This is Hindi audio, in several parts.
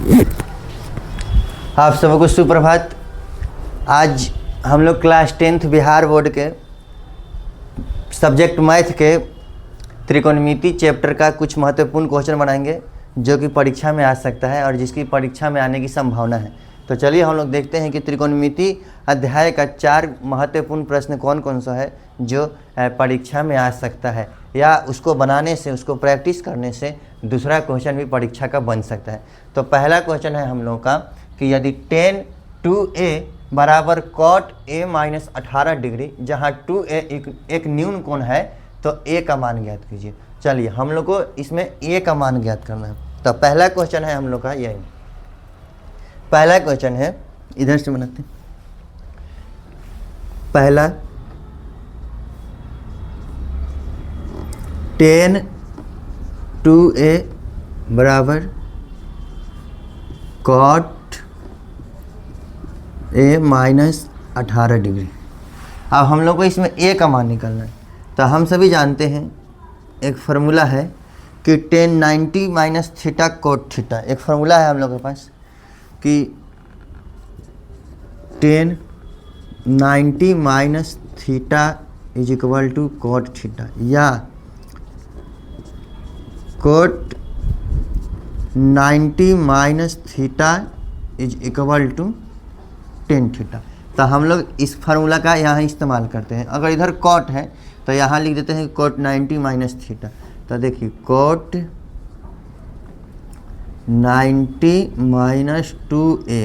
आप सबको सुप्रभात। आज हम लोग क्लास 10th बिहार बोर्ड के सब्जेक्ट मैथ के त्रिकोणमिति चैप्टर का कुछ महत्वपूर्ण क्वेश्चन बनाएंगे जो कि परीक्षा में आ सकता है और जिसकी परीक्षा में आने की संभावना है। तो चलिए हम लोग देखते हैं कि त्रिकोणमिति अध्याय का 4 महत्वपूर्ण प्रश्न कौन कौन सा है जो परीक्षा में आ सकता है या उसको बनाने से, उसको प्रैक्टिस करने से दूसरा क्वेश्चन भी परीक्षा का बन सकता है। तो पहला क्वेश्चन है हम लोग का कि यदि tan 2a बराबर cot a माइनस 18 डिग्री, जहाँ 2a एक न्यून कोण है, तो a का मान ज्ञात कीजिए। चलिए हम लोग को इसमें a का मान ज्ञात करना है। तो पहला क्वेश्चन है हम लोग का यही, पहला क्वेश्चन है, इधर से बनाते हैं। पहला tan 2a बराबर cot a माइनस 18 डिग्री। अब हम लोग को इसमें a का मान निकालना है। तो हम सभी जानते हैं एक फार्मूला है कि tan 90 minus theta cot theta, एक फार्मूला है हम लोग के पास कि tan 90 minus theta is equal to cot theta, या cot 90 minus theta is equal to tan theta. तो हम लोग इस फार्मूला का यहाँ इस्तेमाल करते हैं। अगर इधर कोट है तो यहाँ लिख देते हैं कोट 90 माइनस थीटा। तो देखिए कोट 90 माइनस 2a,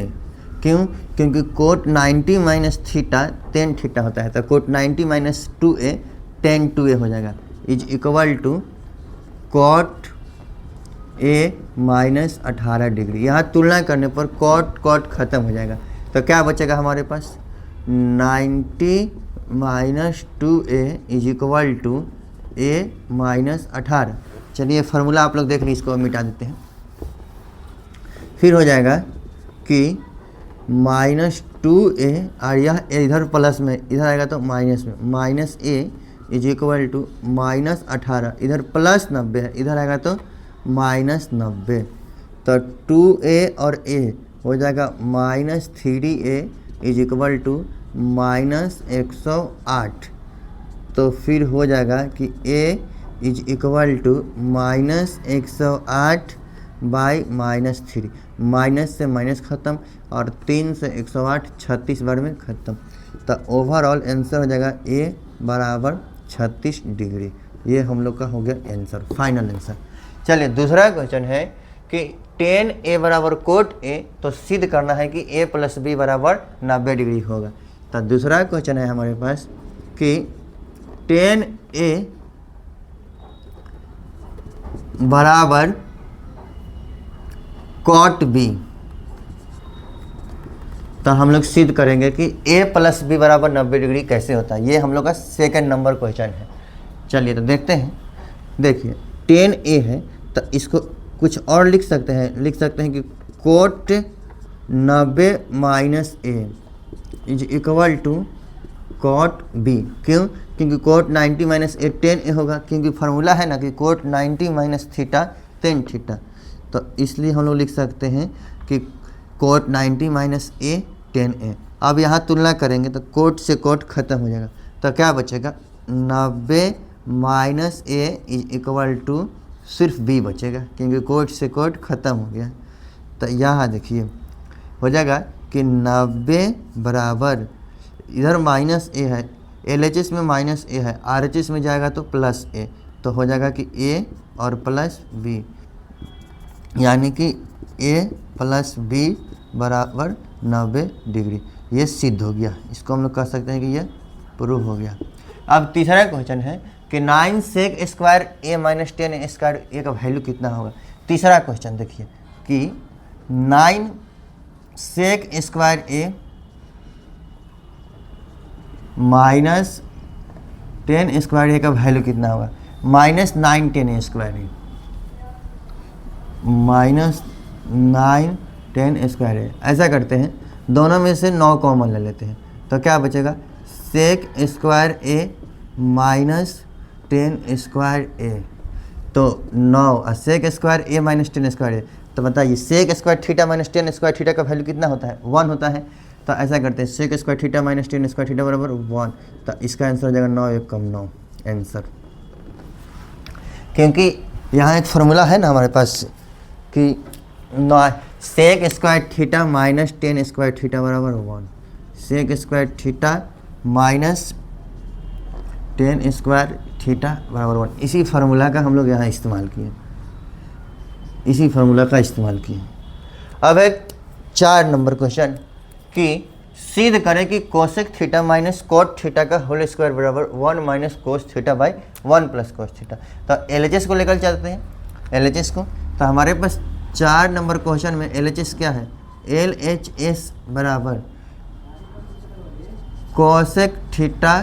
क्यों? क्योंकि cot 90 minus theta tan theta होता है। तो coat 90 minus 2a tan 2a हो जाएगा is equal to cot a minus 18 degree. यहाँ तुलना करने पर कोट कोट खत्म हो जाएगा। तो क्या बचेगा हमारे पास 90 minus 2a is equal to a minus 18। चलिए फार्मूला आप लोग देख लीजिए, इसको मिटा देते हैं। फिर हो जाएगा कि माइनस 2a और यह इधर प्लस में, इधर आएगा तो माइनस में, minus a is equal to minus 18, इधर प्लस 90 है, इधर आएगा तो माइनस 90। तो 2a और a हो जाएगा minus 3a is equal to minus 108। तो फिर हो जाएगा कि a is equal to minus 108 by minus 3, minus से माइनस ख़त्म और 3 से 108 36 बार में ख़त्म। तो ओवरऑल आंसर हो जाएगा a बराबर 36 डिग्री। ये हम लोग का हो गया आंसर, फाइनल आंसर। चलिए दूसरा क्वेश्चन है कि tan a बराबर कोट a, तो सिद्ध करना है कि a प्लस b बराबर 90 डिग्री होगा। तो दूसरा क्वेश्चन है हमारे पास कि tan a बराबर कोट b, तो हम लोग सिद्ध करेंगे कि a प्लस b बराबर 90 डिग्री कैसे होता है। ये हम लोग का सेकंड नंबर क्वेश्चन है। चलिए तो देखते हैं। देखिए tan a है तो इसको कुछ और लिख सकते हैं कि cot 90 minus a is equal to cot b। क्यों? क्योंकि cot 90 minus a tan a होगा, क्योंकि फार्मूला है ना कि cot 90 minus theta tan theta. तो इसलिए हम लोग लिख सकते हैं कि cot 90 minus a tan a। अब यहाँ तुलना करेंगे तो कोट से कोट खत्म हो जाएगा। तो क्या बचेगा 90 minus a is equal to सिर्फ b बचेगा, क्योंकि कोट से कोट ख़त्म हो गया। तो यहाँ देखिए हो जाएगा कि 90 बराबर, इधर माइनस a है, LHS में माइनस a है, RHS में जाएगा तो प्लस a, तो हो जाएगा कि a और प्लस b, यानी कि a प्लस b बराबर 90 डिग्री। ये सिद्ध हो गया। इसको हम लोग कह सकते हैं कि ये प्रूव हो गया। अब तीसरा क्वेश्चन है कि 9 sec square a minus 10 square a का वैल्यू कितना होगा। तीसरा क्वेश्चन देखिए कि 9 sec square a minus 10 square a का वैल्यू कितना होगा। Minus 9 10 square a, minus 9 10 square a। ऐसा करते हैं, दोनों में से 9 कॉमन ले लेते हैं। तो क्या बचेगा sec square a minus 10 square a तो 9 और sec square A minus 10 square A, तो बताइए sec square theta minus 10 square theta का वैल्यू कितना होता है, 1 होता है। तो ऐसा करते हैं, sec square theta minus 10 square theta बराबर 1, तो इसका आंसर हो जाएगा 9 1 कम 9 आंसर। क्योंकि यहाँ एक फार्मूला है ना हमारे पास कि sec square theta minus 10 square theta बराबर 1, sec square theta minus 10 square theta बराबर 1, इसी फार्मूला का हम लोग यहाँ इस्तेमाल किए, इसी फार्मूला का इस्तेमाल किए। अब एक 4 नंबर क्वेश्चन कि सिद्ध करें कि cosec theta minus cot theta का होल स्क्वायर बराबर 1 minus cos theta by 1 plus cos theta. तो LHS को लेकर चलते हैं, LHS को। तो हमारे पास 4 नंबर क्वेश्चन में LHS क्या है, LHS बराबर cosec theta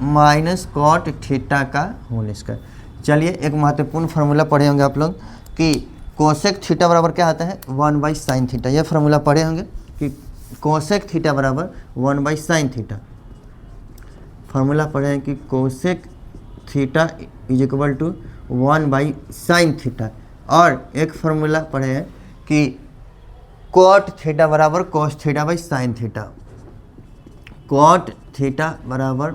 minus cot theta का होल स्क्वायर। चलिए एक महत्वपूर्ण फार्मूला पढ़े होंगे आप लोग कि कोसेक थीटा बराबर क्या आता है, 1 बाई साइन थीटा। यह फार्मूला पढ़े होंगे कि कोसेक थीटा बराबर 1 बाई साइन थीटा। फार्मूला पढ़े हैं कि cosec theta is equal to 1 by sine theta. और एक फार्मूला पढ़े हैं कि कॉट थीटा बराबर cos theta by sine theta, cot theta बराबर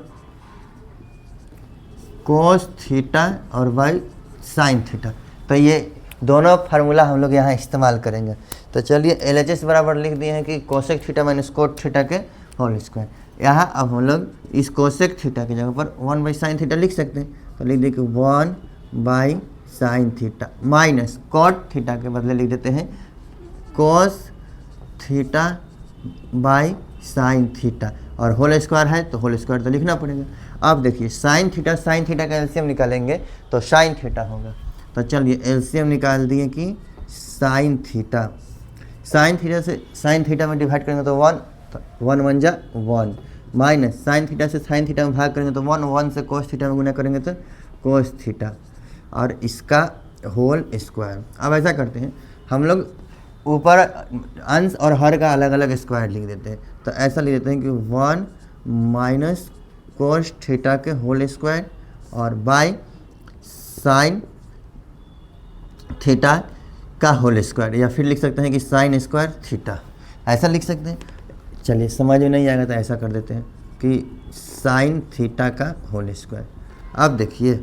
कोस थीटा और बाई साइन थीटा। तो ये दोनों फार्मूला हम लोग यहाँ इस्तेमाल करेंगे। तो चलिए LHS बराबर लिख दिए हैं कि cosec theta minus cot theta के होल स्क्वायर। यहाँ अब हम लोग इस कोसेक थीटा की जगह पर 1 बाई साइन थीटा लिख सकते हैं। तो लिख दिए कि 1 by sine theta minus cot theta के बदले लिख देते हैं कोस थीटा बाई साइन थीटा, और होल स्क्वायर है तो होल स्क्वायर तो लिखना पड़ेगा। अब देखिए साइन थीटा का एलसीएम निकालेंगे तो साइन थीटा होगा। तो चलिए एलसीएम निकाल दिए कि साइन थीटा, साइन थीटा से साइन थीटा में डिवाइड करेंगे तो 1, तो 1 1 जा 1, माइनस साइन थीटा से साइन थीटा में भाग करेंगे तो 1, 1 से कोस थीटा में गुना करेंगे तो कोस थीटा, और इसका होल स्क्वायर। अब ऐसा करते हैं हम लोग ऊपर अंश और हर का अलग अलग स्क्वायर लिख देते हैं। तो ऐसा लिख देते हैं कि 1 माइनस कोस थीटा के होल स्क्वायर और बाई साइन थीटा का होल स्क्वायर, या फिर लिख सकते हैं कि साइन स्क्वायर थीटा, ऐसा लिख सकते हैं। चलिए समझ में नहीं आएगा तो ऐसा कर देते हैं कि साइन थीटा का होल स्क्वायर। अब देखिए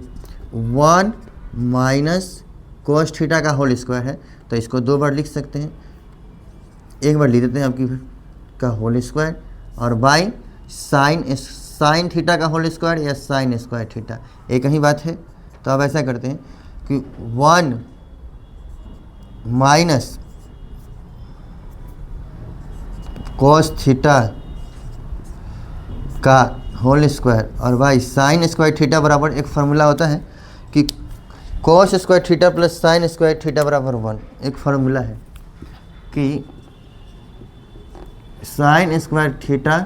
1 माइनस कोस थीटा का होल स्क्वायर है तो इसको 2 बार लिख सकते हैं, एक बार लिख देते हैं आपकी का होल स्क्वायर और बाई साइन थीटा का होल स्क्वायर या साइन स्क्वायर थीटा, एक ही बात है। तो अब ऐसा करते हैं कि 1 माइनस कोस थीटा का होल स्क्वायर और बाई साइन स्क्वायर थीटा बराबर, एक फार्मूला होता है कि cos square theta plus sign square theta बराबर 1, एक फार्मूला है कि साइन स्क्वायर थीटा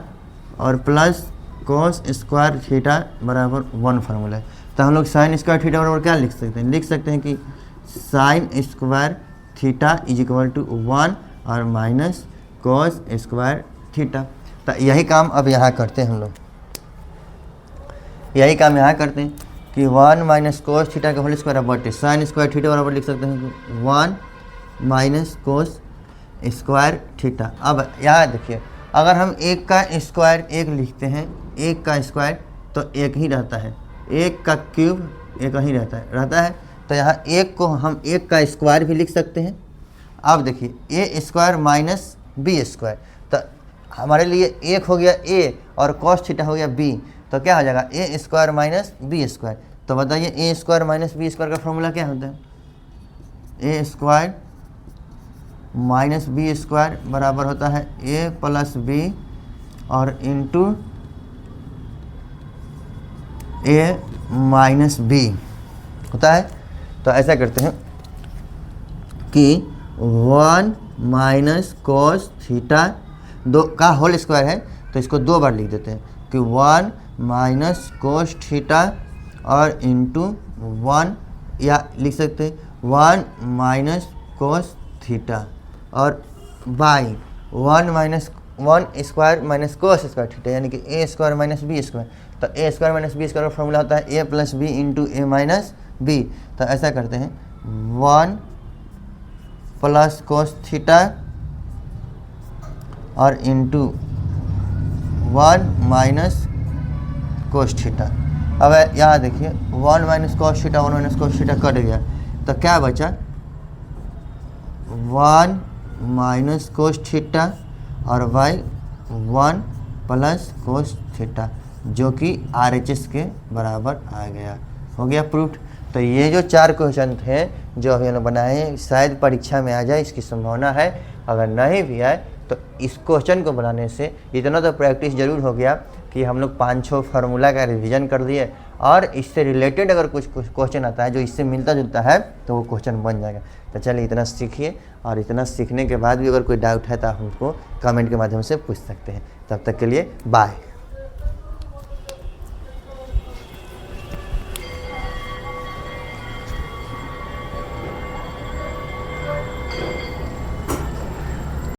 और प्लस कोस स्क्वायर थीटा बराबर 1 फार्मूला है। तो हम लोग साइन स्क्वायर थीटा बराबर क्या लिख सकते हैं, लिख सकते हैं कि sine square theta is equal to 1 और माइनस कोस स्क्वायर थीटा। तो यही काम अब यहाँ करते हैं हम लोग, यही काम यहाँ करते हैं कि 1 माइनस कोस थीटा का होल स्क्वायर बटे साइन स्क्वायर थीटा बराबर लिख सकते हैं कि 1 माइनस कोस स्क्वायर थीटा। अब यहाँ देखिए अगर हम एक का स्क्वायर एक लिखते हैं, एक का स्क्वायर तो एक ही रहता है, एक का क्यूब एक ही रहता है। तो यहाँ एक को हम एक का स्क्वायर भी लिख सकते हैं। अब देखिए ए स्क्वायर माइनस बी स्क्वायर, तो हमारे लिए एक हो गया ए और कॉस थीटा हो गया बी, तो क्या हो जाएगा ए स्क्वायर माइनस बी स्क्वायर। तो बताइए ए स्क्वायर माइनस बी स्क्वायर का फॉर्मूला क्या होता है, ए स्क्वायर माइनस बी स्क्वायर बराबर होता है ए प्लस बी और इंटू ए माइनस बी होता है। तो ऐसा करते हैं कि 1 माइनस कोस थीटा 2 का होल स्क्वायर है तो इसको 2 बार लिख देते हैं कि 1 माइनस कोस थीटा और इंटू 1, या लिख सकते हैं 1 माइनस कोस थीटा और by 1 minus 1 square minus cos square theta, यानी कि ए स्क्वायर माइनस बी स्क्वायर। तो ए स्क्वायर माइनस बी स्क्वायर का फॉर्मूला होता है ए प्लस बी इंटू ए माइनस बी, तो ऐसा करते हैं 1 प्लस कोस थीटा और इंटू 1 माइनस कोस थीटा। अब यहाँ देखिए 1 minus cos theta 1 minus cos theta cut गया, तो क्या बचा 1 माइनस कोस थीटा और बाई 1 प्लस कोस थीटा, जो कि RHS के बराबर आ गया। हो गया प्रूफ। तो ये जो 4 क्वेश्चन थे जो अभी हमने बनाए हैं, शायद परीक्षा में आ जाए, इसकी संभावना है। अगर नहीं भी आए तो इस क्वेश्चन को बनाने से इतना तो प्रैक्टिस जरूर हो गया कि हम लोग 5-6 फार्मूला का रिवीजन कर दिए, और इससे रिलेटेड अगर कुछ क्वेश्चन आता है जो इससे मिलता जुलता है तो वो क्वेश्चन बन जाएगा। तो चलिए इतना सीखिए, और इतना सीखने के बाद भी अगर कोई डाउट है तो आप हमको कमेंट के माध्यम से पूछ सकते हैं। तब तक के लिए बाय।